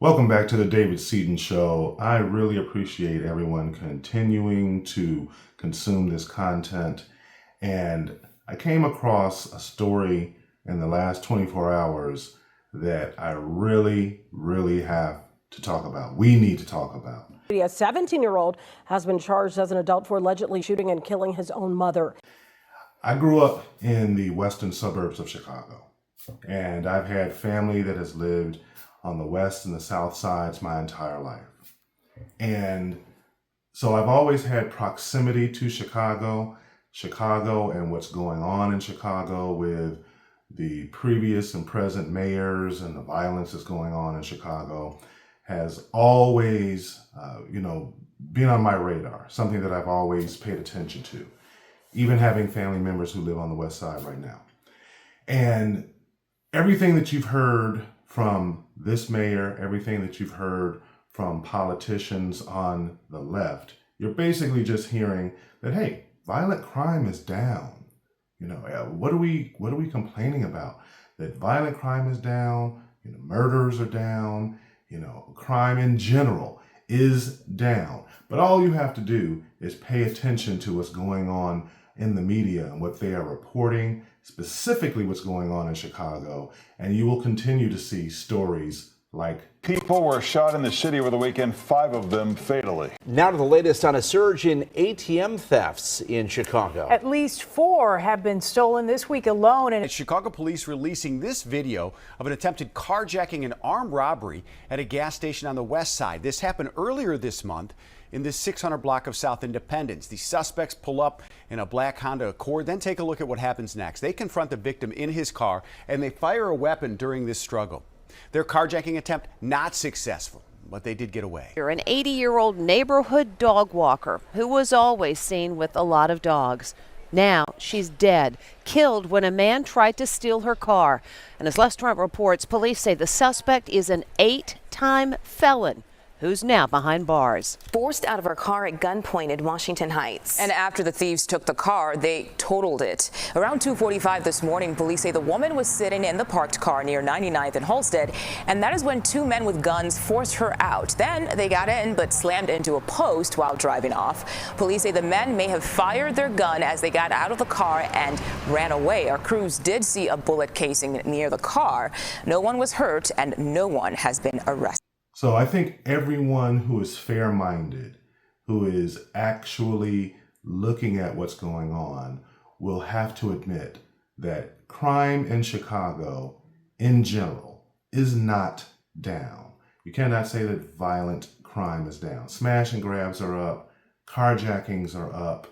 Welcome back to the David Seaton Show. I really appreciate everyone continuing to consume this content. And I came across a story in the last 24 hours that I really have to talk about. We need to talk about. A 17-year-old has been charged as an adult for allegedly shooting and killing his own mother. I grew up in the western suburbs of Chicago, and I've had family that has lived on the west and the south sides my entire life. And so I've always had proximity to Chicago and what's going on in Chicago with the previous and present mayors, and the violence that's going on in Chicago has always, been on my radar, something that I've always paid attention to, even having family members who live on the west side right now. And everything that you've heard from this mayor, everything that you've heard from politicians on the left, you're basically just hearing that, hey, violent crime is down. What are we complaining about? That violent crime is down, murders are down, crime in general is down. But all you have to do is pay attention to what's going on in the media and what they are reporting, specifically what's going on in Chicago, and you will continue to see stories like people were shot in the city over the weekend, 5 of them fatally. Now to the latest on a surge in ATM thefts in Chicago. At least 4 have been stolen this week alone. And Chicago police releasing this video of an attempted carjacking and armed robbery at a gas station on the west side. This happened earlier this month in this 600 block of South Independence. The suspects pull up in a black Honda Accord. Then take a look at what happens next. They confront the victim in his car and they fire a weapon during this struggle. Their carjacking attempt not successful, but they did get away. An 80-year-old neighborhood dog walker who was always seen with a lot of dogs. Now she's dead, killed when a man tried to steal her car. And as Les Trent reports, police say the suspect is an 8-time felon who's now behind bars. Forced out of her car at gunpoint in Washington Heights. And after the thieves took the car, they totaled it. Around 2:45 this morning, police say the woman was sitting in the parked car near 99th and Halsted, and that is when 2 men with guns forced her out. Then they got in but slammed into a post while driving off. Police say the men may have fired their gun as they got out of the car and ran away. Our crews did see a bullet casing near the car. No one was hurt and no one has been arrested. So I think everyone who is fair-minded, who is actually looking at what's going on, will have to admit that crime in Chicago in general is not down. You cannot say that violent crime is down. Smash and grabs are up, carjackings are up,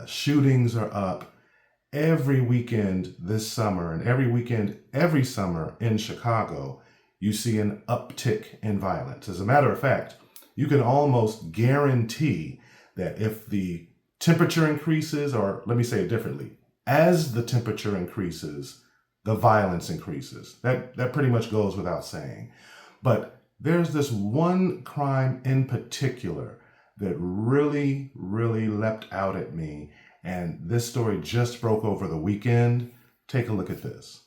shootings are up. Every weekend this summer and every weekend every summer in Chicago, you see an uptick in violence. As a matter of fact, you can almost guarantee that if the temperature increases, or let me say it differently, as the temperature increases, the violence increases. That pretty much goes without saying. But there's this one crime in particular that really leapt out at me, and this story just broke over the weekend. Take a look at this.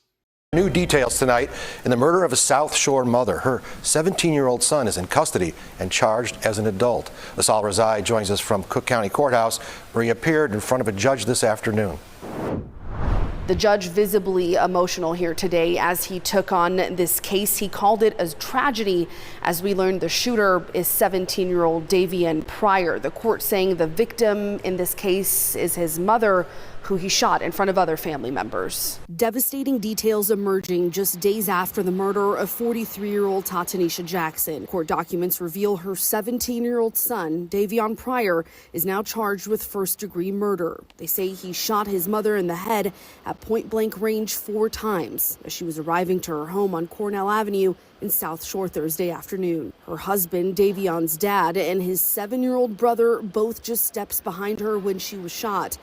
New details tonight in the murder of a South Shore mother. Her 17-year-old son is in custody and charged as an adult. Asal Razai joins us from Cook County Courthouse, where he appeared in front of a judge this afternoon. The judge visibly emotional here today as he took on this case. He called it a tragedy. As we learned, the shooter is 17-year-old Davion Pryor. The court saying the victim in this case is his mother, who he shot in front of other family members. Devastating details emerging just days after the murder of 43-year-old Tatanisha Jackskon. Court documents reveal her 17-year-old son, Davion Pryor, is now charged with first-degree murder. They say he shot his mother in the head at point-blank range 4 times as she was arriving to her home on Cornell Avenue in South Shore Thursday afternoon. Her husband, Davion's dad, and his 7-year-old brother both just steps behind her when she was shot.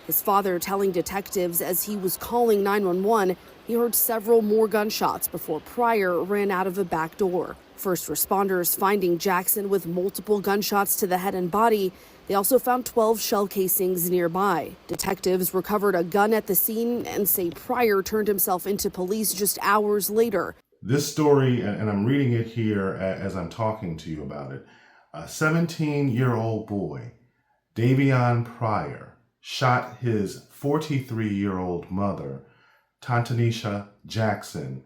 His father telling detectives as he was calling 911, he heard several more gunshots before Pryor ran out of a back door. First responders finding Jackson with multiple gunshots to the head and body. They also found 12 shell casings nearby. Detectives recovered a gun at the scene and say Pryor turned himself into police just hours later. This story, and I'm reading it here as I'm talking to you about it, a 17-year-old boy, Davion Pryor, shot his 43-year-old mother, Tatanisha Jackskon.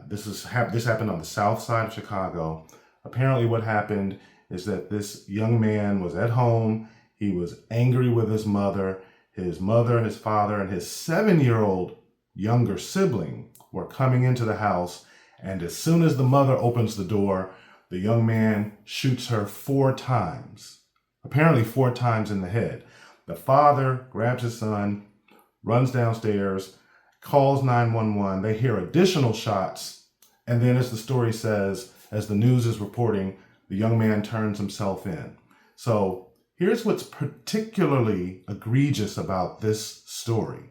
This happened on the south side of Chicago. Apparently what happened is that this young man was at home. He was angry with his mother, his father, and his 7-year-old younger sibling were coming into the house. And as soon as the mother opens the door, the young man shoots her 4 times, apparently 4 times in the head. The father grabs his son, runs downstairs, calls 911. They hear additional shots. And then, as the story says, as the news is reporting, the young man turns himself in. So here's what's particularly egregious about this story.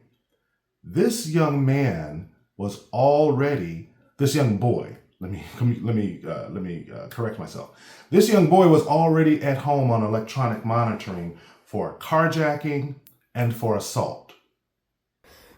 This young man was already, this young boy, let me correct myself. This young boy was already at home on electronic monitoring for carjacking and for assault.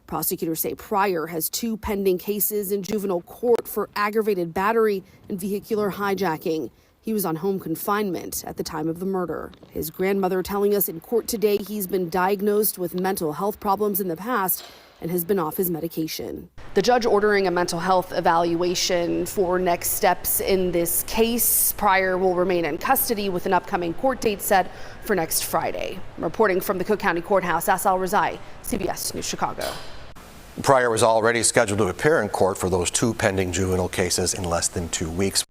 Prosecutors say Pryor has 2 pending cases in juvenile court for aggravated battery and vehicular hijacking. He was on home confinement at the time of the murder. His grandmother telling us in court today he's been diagnosed with mental health problems in the past and has been off his medication. The judge ordering a mental health evaluation for next steps in this case. Pryor will remain in custody with an upcoming court date set for next Friday. Reporting from the Cook County Courthouse, Asal Razai, CBS News Chicago. Pryor was already scheduled to appear in court for those 2 pending juvenile cases in less than 2 weeks.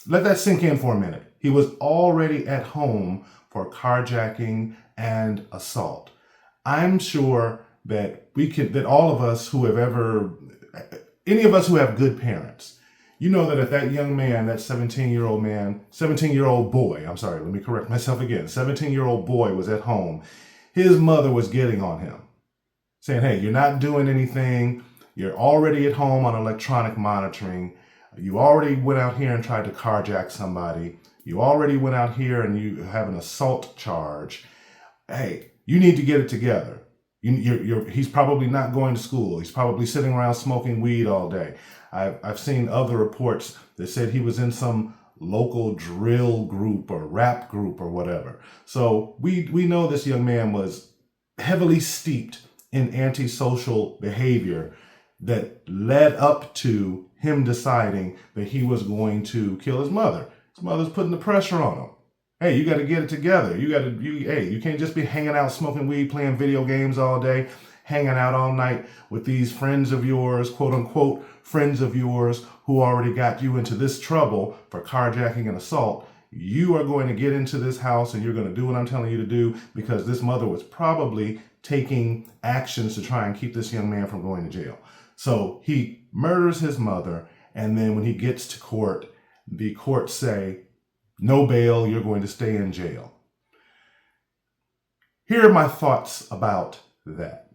Let that sink in for a minute. He was already at home for carjacking and assault. I'm sure that all of us who have any of us who have good parents, you know that if that young man, that 17-year-old boy, I'm sorry, let me correct myself again, 17-year-old boy was at home, his mother was getting on him, saying, hey, you're not doing anything, you're already at home on electronic monitoring, you already went out here and tried to carjack somebody, you already went out here and you have an assault charge, hey, you need to get it together. He's probably not going to school. He's probably sitting around smoking weed all day. I've seen other reports that said he was in some local drill group or rap group or whatever. So we know this young man was heavily steeped in antisocial behavior that led up to him deciding that he was going to kill his mother. His mother's putting the pressure on him. Hey, you got to get it together. You can't just be hanging out, smoking weed, playing video games all day, hanging out all night with these friends of yours, quote unquote, friends of yours who already got you into this trouble for carjacking and assault. You are going to get into this house and you're going to do what I'm telling you to do because this mother was probably taking actions to try and keep this young man from going to jail. So he murders his mother, and then when he gets to court, the court say, no bail, you're going to stay in jail. Here are my thoughts about that.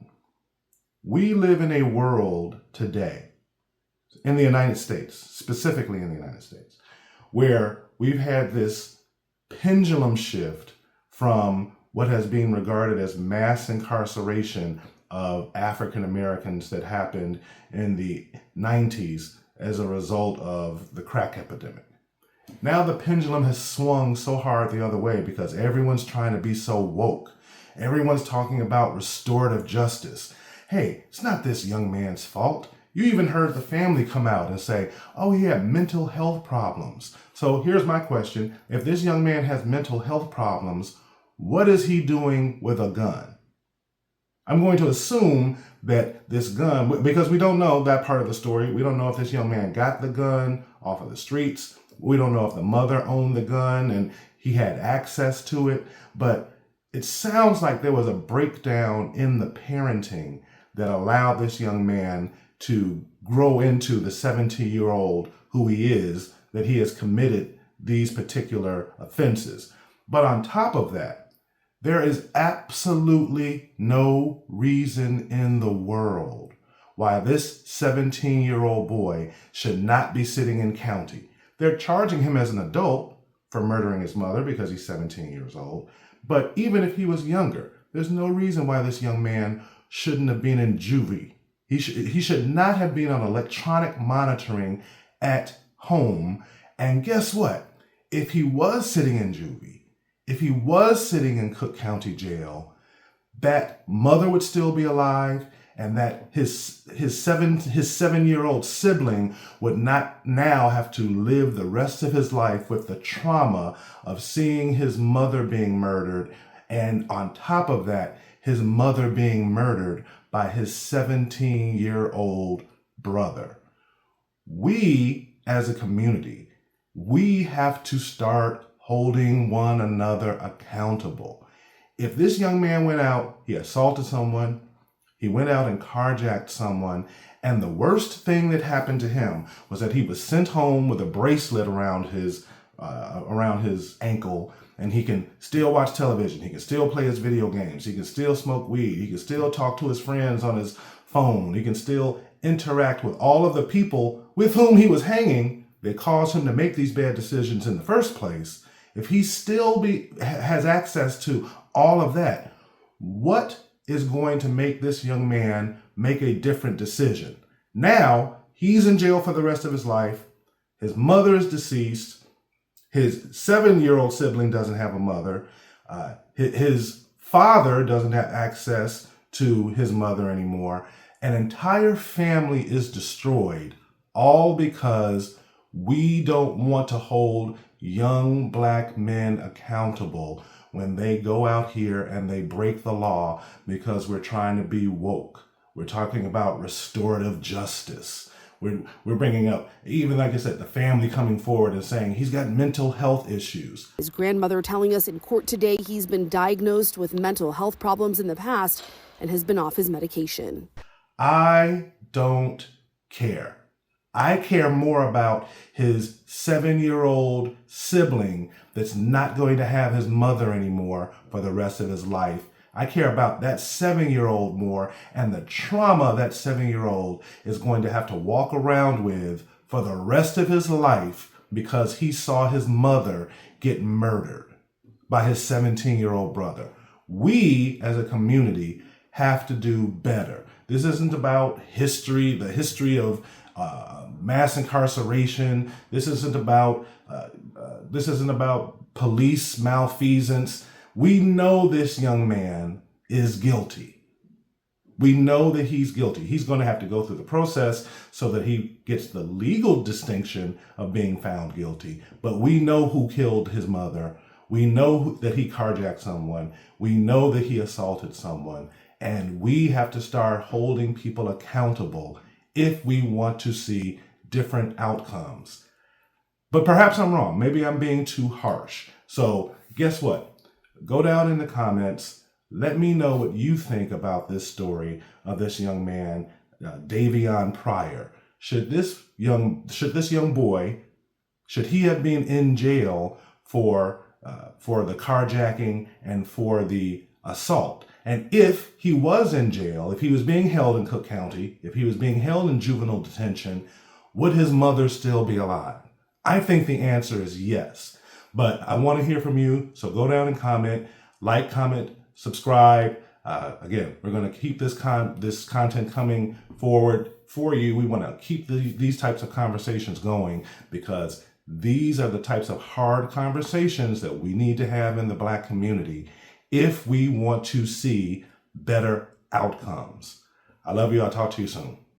We live in a world today, in the United States, specifically in the United States, where we've had this pendulum shift from what has been regarded as mass incarceration of African Americans that happened in the 90s as a result of the crack epidemic. Now the pendulum has swung so hard the other way because everyone's trying to be so woke. Everyone's talking about restorative justice. Hey, it's not this young man's fault. You even heard the family come out and say, oh, he had mental health problems. So here's my question. If this young man has mental health problems, what is he doing with a gun? I'm going to assume that this gun, because we don't know that part of the story. We don't know if this young man got the gun off of the streets. We don't know if the mother owned the gun and he had access to it, but it sounds like there was a breakdown in the parenting that allowed this young man to grow into the 17-year-old who he is, that he has committed these particular offenses. But on top of that, there is absolutely no reason in the world why this 17-year-old boy should not be sitting in county. They're charging him as an adult for murdering his mother because he's 17 years old. But even if he was younger, there's no reason why this young man shouldn't have been in juvie. He should not have been on electronic monitoring at home. And guess what? If he was sitting in juvie, if he was sitting in Cook County Jail, that mother would still be alive, and that his 7-year-old sibling would not now have to live the rest of his life with the trauma of seeing his mother being murdered, and on top of that, his mother being murdered by his 17-year-old brother. We, as a community, we have to start holding one another accountable. If this young man went out, he assaulted someone, he went out and carjacked someone, and the worst thing that happened to him was that he was sent home with a bracelet around his ankle, and he can still watch television, he can still play his video games, he can still smoke weed, he can still talk to his friends on his phone, he can still interact with all of the people with whom he was hanging that caused him to make these bad decisions in the first place. If he still has access to all of that, what is going to make this young man make a different decision? Now, he's in jail for the rest of his life. His mother is deceased. His 7-year-old sibling doesn't have a mother. His father doesn't have access to his mother anymore. An entire family is destroyed, all because we don't want to hold young black men accountable when they go out here and they break the law because we're trying to be woke. We're talking about restorative justice. We're bringing up, even like I said, the family coming forward and saying he's got mental health issues. His grandmother telling us in court today he's been diagnosed with mental health problems in the past and has been off his medication. I don't care. I care more about his 7-year-old sibling that's not going to have his mother anymore for the rest of his life. I care about that 7-year-old more, and the trauma that 7-year-old is going to have to walk around with for the rest of his life because he saw his mother get murdered by his 17-year-old brother. We, as a community, have to do better. This isn't about history, the history of mass incarceration. This isn't about police malfeasance. We know this young man is guilty. We know that he's guilty. He's going to have to go through the process so that he gets the legal distinction of being found guilty. But we know who killed his mother. We know that he carjacked someone. We know that he assaulted someone. And we have to start holding people accountable if we want to see different outcomes. But perhaps I'm wrong. Maybe I'm being too harsh. So guess what? Go down in the comments. Let me know what you think about this story of this young man, Davion Pryor. Should this young boy, should he have been in jail for the carjacking and for the assault? And if he was in jail, if he was being held in Cook County, if he was being held in juvenile detention, would his mother still be alive? I think the answer is yes. But I want to hear from you, so go down and comment, like, comment, subscribe. Again, we're going to keep this content coming forward for you. We want to keep these types of conversations going because these are the types of hard conversations that we need to have in the Black community if we want to see better outcomes. I love you. I'll talk to you soon.